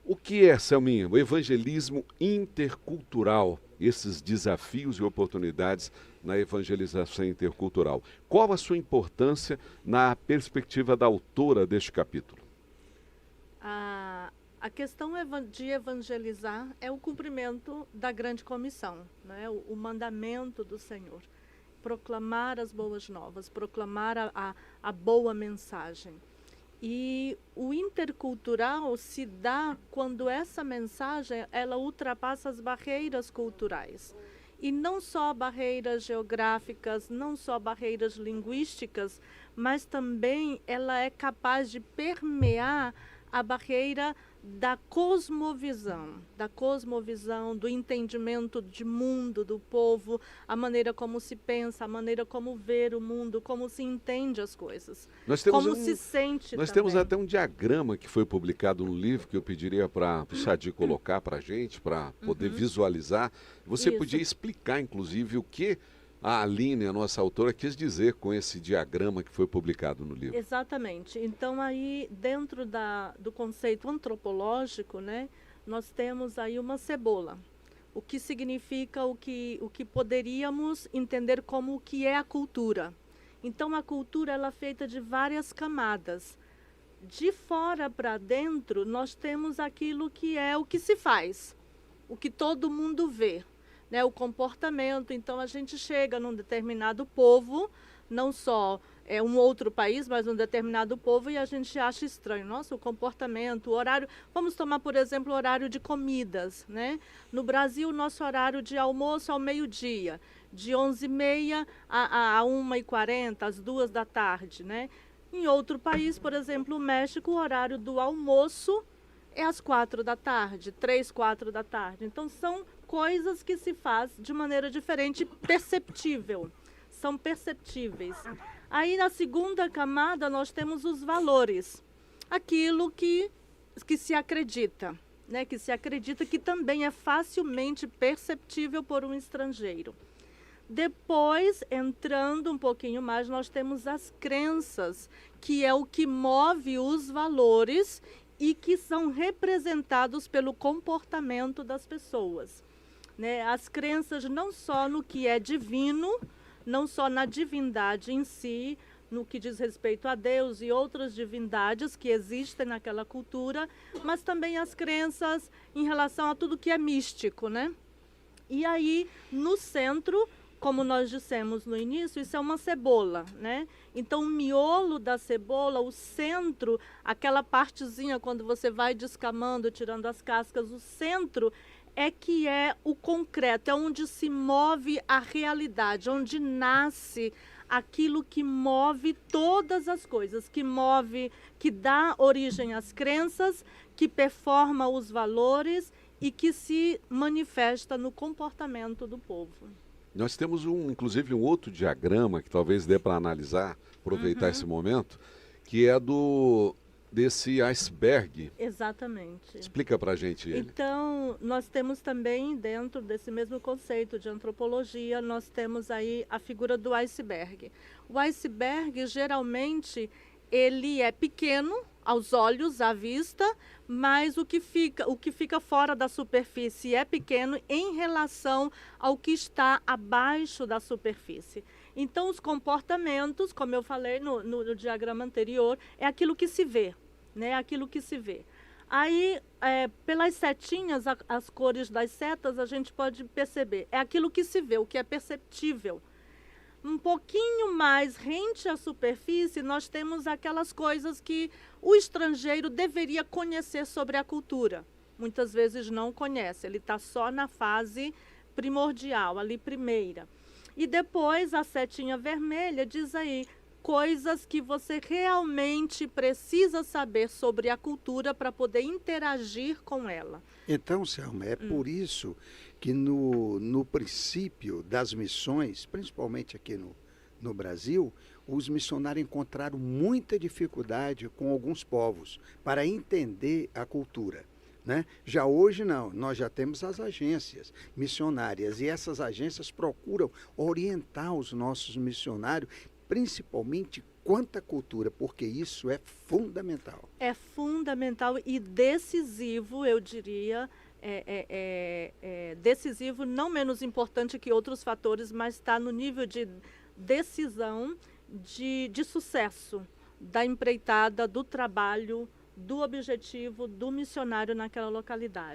O que é, Selminha, o evangelismo intercultural, esses desafios e oportunidades na evangelização intercultural? Qual a sua importância na perspectiva da autora deste capítulo? A questão de evangelizar é o cumprimento da grande comissão, né? O mandamento do Senhor. Proclamar as boas novas, proclamar a boa mensagem. E o intercultural se dá quando essa mensagem ela ultrapassa as barreiras culturais. E não só barreiras geográficas, não só barreiras linguísticas, mas também ela é capaz de permear a barreira da cosmovisão, do entendimento de mundo, do povo, a maneira como se pensa, a maneira como ver o mundo, como se entende as coisas, Nós temos como um, se sente nós temos também. até um diagrama que foi publicado no livro que eu pediria para o Sadi colocar para a gente, para poder visualizar. Você podia Isso. explicar, inclusive, o que a Aline, a nossa autora, quis dizer com esse diagrama que foi publicado no livro. Exatamente. Então aí dentro do conceito antropológico, né, nós temos aí uma cebola. O que significa o que poderíamos entender como o que é a cultura. Então a cultura ela é feita de várias camadas. De fora para dentro, nós temos aquilo que é o que se faz, o que todo mundo vê, né? O comportamento. Então a gente chega num determinado povo, não só um outro país, mas um determinado povo, e a gente acha estranho. Nossa, o comportamento, o horário. Vamos tomar, por exemplo, o horário de comidas, né? No Brasil, o nosso horário de almoço ao meio-dia, de 11h30 a 1h40, às 2 da tarde, né? Em outro país, por exemplo, o México, o horário do almoço é às 4 da tarde, 3, 4 da tarde. Então, são coisas que se faz de maneira diferente, perceptível. São perceptíveis. Aí, na segunda camada, nós temos os valores. Aquilo que se acredita, né? Que se acredita que também é facilmente perceptível por um estrangeiro. Depois, entrando um pouquinho mais, nós temos as crenças, que é o que move os valores e que são representados pelo comportamento das pessoas, né? As crenças não só no que é divino, não só na divindade em si, no que diz respeito a Deus e outras divindades que existem naquela cultura, mas também as crenças em relação a tudo que é místico, né? E aí, no centro, como nós dissemos no início, isso é uma cebola, né? Então, o miolo da cebola, o centro, aquela partezinha, quando você vai descamando, tirando as cascas, o centro é que é o concreto, é onde se move a realidade, onde nasce aquilo que move todas as coisas, que move, que dá origem às crenças, que performa os valores e que se manifesta no comportamento do povo. Nós temos inclusive um outro diagrama que talvez dê para analisar, aproveitar esse momento, que é desse iceberg. Exatamente. Explica para a gente ele. Então, nós temos também, dentro desse mesmo conceito de antropologia, nós temos aí a figura do iceberg. O iceberg, geralmente, ele é pequeno aos olhos, à vista, mas o que fica fora da superfície é pequeno em relação ao que está abaixo da superfície. Então, os comportamentos, como eu falei no diagrama anterior, é aquilo que se vê, né? Aquilo que se vê. Aí, pelas setinhas, as cores das setas, a gente pode perceber. É aquilo que se vê, o que é perceptível. Um pouquinho mais rente à superfície, nós temos aquelas coisas que o estrangeiro deveria conhecer sobre a cultura. Muitas vezes não conhece, ele está só na fase primordial, ali primeira. E depois a setinha vermelha diz aí coisas que você realmente precisa saber sobre a cultura para poder interagir com ela. Então, Selma, é por isso que no princípio das missões, principalmente aqui no Brasil, os missionários encontraram muita dificuldade com alguns povos para entender a cultura. Né? Já hoje não, nós já temos as agências missionárias e essas agências procuram orientar os nossos missionários, principalmente quanto à cultura, porque isso é fundamental. É fundamental e decisivo, eu diria, decisivo, não menos importante que outros fatores, mas está no nível de decisão de sucesso da empreitada, do trabalho, do objetivo do missionário naquela localidade.